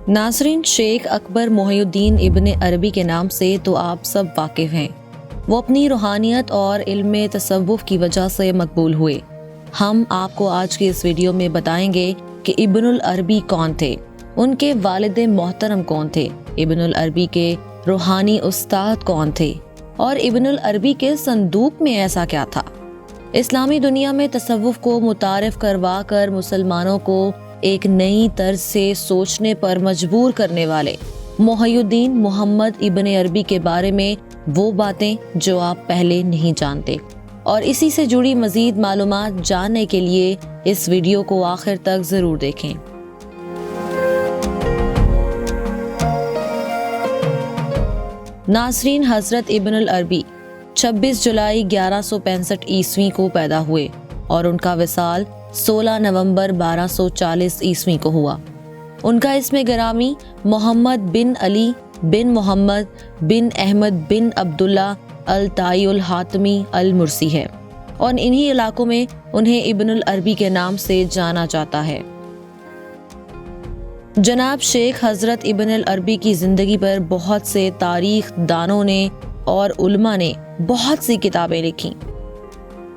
नाज़रीन, शेख अकबर मोहिउद्दीन इब्न अरबी के नाम से तो आप सब वाकिफ़ हैं। वो अपनी रूहानियत और इल्म तसव्वुफ़ की वजह से मकबूल हुए। हम आपको आज की इस वीडियो में बताएंगे कि इब्नुल अरबी कौन थे, उनके वालिद मोहतरम कौन थे, इब्नुल अरबी के रूहानी उस्ताद कौन थे और इब्नुल अरबी के संदूक में ऐसा क्या था। इस्लामी दुनिया में तसव्वुफ़ को मुतारिफ करवा कर मुसलमानों को एक नई तर्ज से सोचने पर मजबूर करने वाले मोहिउद्दीन मोहम्मद इब्न अरबी के बारे में वो बातें जो आप पहले नहीं जानते, और इसी से जुड़ी मज़ीद मालूमात जानने के लिए इस वीडियो को आखिर तक ज़रूर देखें। नाज़रीन, हज़रत इब्नुल अरबी 26 जुलाई 1165 ईस्वी को पैदा हुए और उनका विसाल 16 नवंबर 1240 ईस्वी को हुआ। उनका इस्म गिरामी मोहम्मद बिन अली बिन मोहम्मद बिन अहमद बिन अब्दुल्ला अल ताई हातमी अल मुर्सी है और इन्हीं इलाकों में उन्हें इब्नुल अरबी के नाम से जाना जाता है। जनाब शेख हज़रत इब्नुल अरबी की ज़िंदगी पर बहुत से तारीख दानों ने और उलमा ने बहुत सी किताबें लिखी।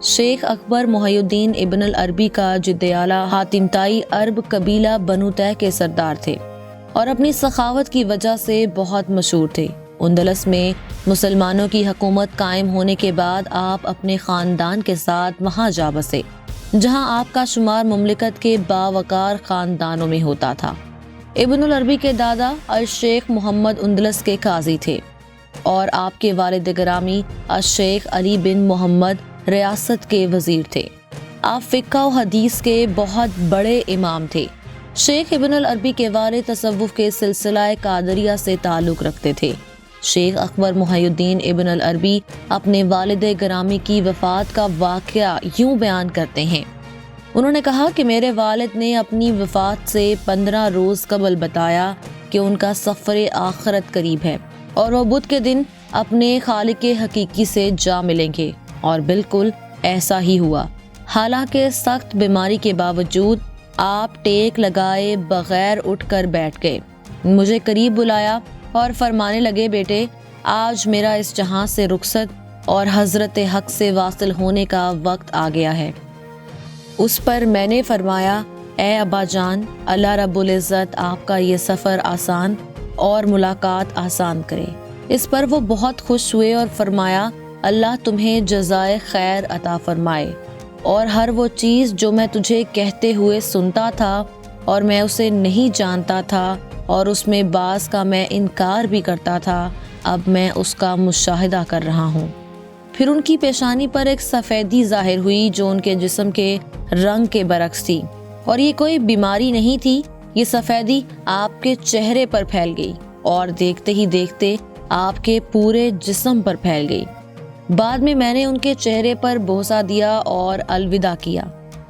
शेख अकबर मोहिउद्दीन इब्नुल अरबी का जिद्द-ए-आला हातिमताई अरब कबीला बनु तै के सरदार थे और अपनी सखावत की वजह से बहुत मशहूर थे। उंदलस में मुसलमानों की हुकूमत कायम होने के बाद आप अपने ख़ानदान के साथ वहाँ जा बसे, जहाँ आपका शुमार मुमलिकत के बावकार ख़ानदानों में होता था। इब्नुल अरबी के दादा अल-शेख मोहम्मद उंदलस के काजी थे और आपके वालिद गिरामी अल-शेख अली बिन मोहम्मद रियासत के वजीर थे। आप फ़िक़्ह और हदीस के बहुत बड़े इमाम थे। शेख इब्नुल अरबी के वालिद तसव्वुफ़ के सिलसिला कादरिया से ताल्लुक़ रखते थे। शेख अकबर मोहिउद्दीन इब्नुल अरबी अपने वालिद गिरामी की वफ़ात का वाक़या यूँ बयान करते हैं। उन्होंने कहा कि मेरे वालिद ने अपनी वफ़ात से 15 रोज़ कबल बताया कि उनका सफ़र आखिरत करीब है और वह बुध के दिन अपने खालिक हकीकी से जा मिलेंगे, और बिल्कुल ऐसा ही हुआ। हालांकि सख्त बीमारी के बावजूद आप टेक लगाए बगैर उठकर बैठ गए, मुझे करीब बुलाया और फरमाने लगे, बेटे आज मेरा इस जहां से रुखसत और हज़रत हक से वासिल होने का वक्त आ गया है। उस पर मैंने फरमाया, ए अब्बा जान, अल्लाह रब्बुल इज़्ज़त आपका ये सफ़र आसान और मुलाकात आसान करे। इस पर वो बहुत खुश हुए और फरमाया, अल्लाह तुम्हें जज़ाए खैर अता फरमाए, और हर वो चीज़ जो मैं तुझे कहते हुए सुनता था और मैं उसे नहीं जानता था और उसमें बाज़ का मैं इनकार भी करता था, अब मैं उसका मुशाहिदा कर रहा हूँ। फिर उनकी पेशानी पर एक सफ़ेदी ज़ाहिर हुई जो उनके जिस्म के रंग के बरक्स थी, और ये कोई बीमारी नहीं थी। ये सफ़ेदी आपके चेहरे पर फैल गई और देखते ही देखते आपके पूरे जिस्म पर फैल गई। बाद में मैंने उनके चेहरे पर बोसा दिया और अलविदा किया।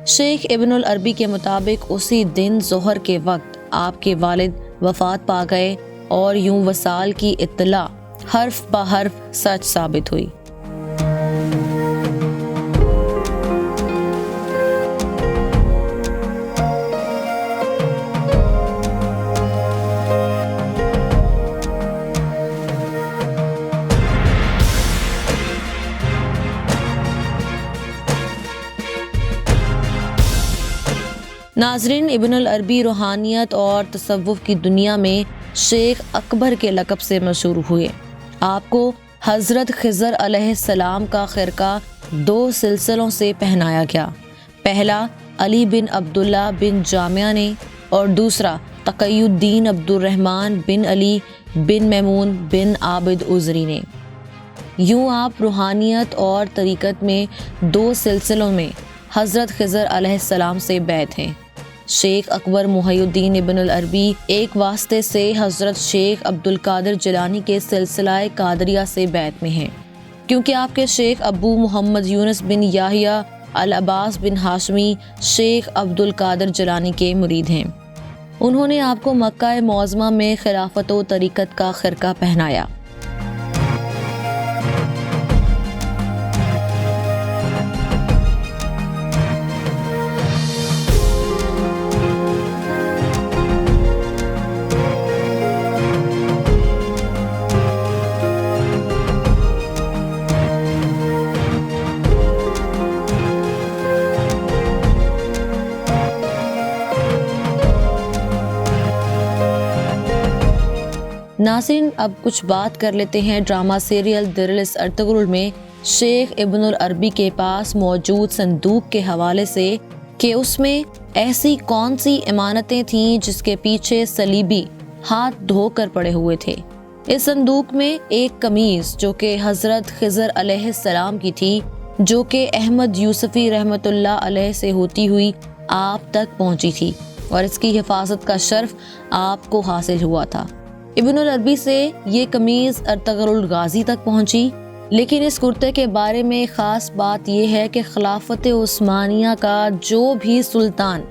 शेख इब्नुल अरबी के मुताबिक उसी दिन ज़ोहर के वक्त आपके वालिद वफ़ात पा गए और यूं वसाल की इत्तला हर्फ ब हर्फ सच साबित हुई। नाज़रीन, इब्नुल अरबी रूहानियत और तसव्वुफ़ की दुनिया में शेख अकबर के लक़ब से मशहूर हुए। आपको हज़रत ख़िज़र अलैहिस्सलाम का ख़िरका 2 सिलसिलों से पहनाया गया। पहला अली बिन अब्दुल्ला बिन जामिया ने और दूसरा तक़ीउद्दीन अब्दुर्रहमान बिन अली बिन मैमून बिन आबिद उज़री ने। यूँ आप रूहानियत और तरीक़त में 2 सिलसिलों में हज़रत ख़िज़र अलैहिस्सलाम से बैत हैं। शेख अकबर मोहिउद्दीन इब्नुल अरबी एक वास्ते से हज़रत शेख अब्दुल कादिर जिलानी के सिलसिला कादरिया से बैत में हैं, क्योंकि आपके शेख अबू मोहम्मद यूनुस बिन याहिया अल अब्बास बिन हाशमी शेख अब्दुल कादिर जिलानी के मुरीद हैं। उन्होंने आपको मक्का मुअज़्ज़मा में खिलाफत व तरीक़त का ख़िरका पहनाया। ناظرین اب کچھ بات کر لیتے ہیں ڈرامہ سیریل درلس ارطغرل میں شیخ ابن العربی کے پاس موجود صندوق کے حوالے سے کہ اس میں ایسی کون سی امانتیں تھیں جس کے پیچھے صلیبی ہاتھ دھو کر پڑے ہوئے تھے۔ اس صندوق میں ایک قمیص جو کہ حضرت خضر علیہ السلام کی تھی، جو کہ احمد یوسفی رحمۃ اللہ علیہ سے ہوتی ہوئی آپ تک پہنچی تھی، اور اس کی حفاظت کا شرف آپ کو حاصل ہوا تھا۔ ابن العربی سے یہ قمیص ارطغرل غازی تک پہنچی، لیکن اس کرتے کے بارے میں خاص بات یہ ہے کہ خلافت عثمانیہ کا جو بھی سلطان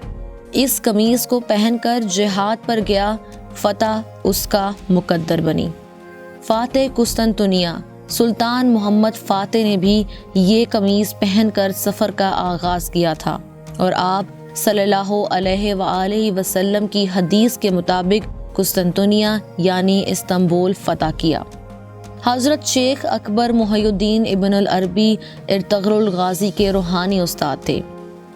اس قمیص کو پہن کر جہاد پر گیا، فتح اس کا مقدر بنی۔ فاتح قسطنطنیہ سلطان محمد فاتح نے بھی یہ قمیص پہن کر سفر کا آغاز کیا تھا، اور آپ صلی اللہ علیہ وآلہ وسلم کی حدیث کے مطابق قسطنطنیہ یعنی استنبول فتح کیا۔ حضرت شیخ اکبر محی الدین ابن العربی ارطغرل غازی کے روحانی استاد تھے۔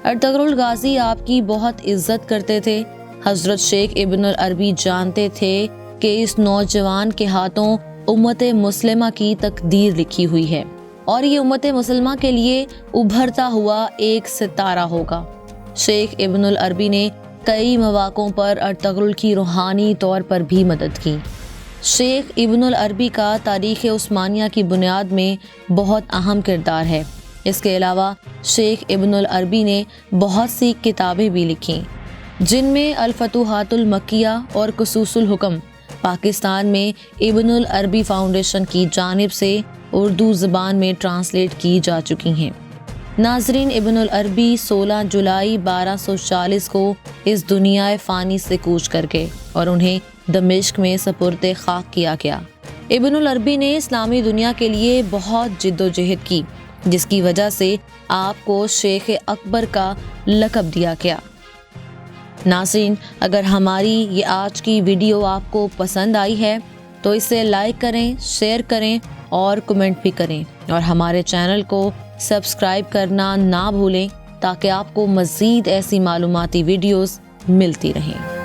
ارطغرل غازی آپ کی بہت عزت کرتے تھے۔ حضرت شیخ ابن العربی جانتے تھے کہ اس نوجوان کے ہاتھوں امت مسلمہ کی تقدیر لکھی ہوئی ہے، اور یہ امت مسلمہ کے لیے ابھرتا ہوا ایک ستارہ ہوگا۔ شیخ ابن العربی نے کئی مواقعوں پر ارطغرل کی روحانی طور پر بھی مدد کی۔ شیخ ابن العربی کا تاریخ عثمانیہ کی بنیاد میں بہت اہم کردار ہے۔ اس کے علاوہ شیخ ابن العربی نے بہت سی کتابیں بھی لکھیں، جن میں الفتوحات المکیہ اور کسوس الحکم پاکستان میں ابن العربی فاؤنڈیشن کی جانب سے اردو زبان میں ٹرانسلیٹ کی جا چکی ہیں۔ ناظرین ابن العربی 16 جولائی 1240 کو اس دنیا فانی سے کوچ کر گئے، اور انہیں دمشق میں سپرد خاک کیا گیا۔ ابن العربی نے اسلامی دنیا کے لیے بہت جد و جہد کی، جس کی وجہ سے آپ کو شیخ اکبر کا لقب دیا گیا۔ ناظرین اگر ہماری یہ آج کی ویڈیو آپ کو پسند آئی ہے تو اسے لائک کریں، شیئر کریں اور کمنٹ بھی کریں، اور ہمارے چینل کو سبسکرائب کرنا نہ بھولیں تاکہ آپ کو مزید ایسی معلوماتی ویڈیوز ملتی رہیں۔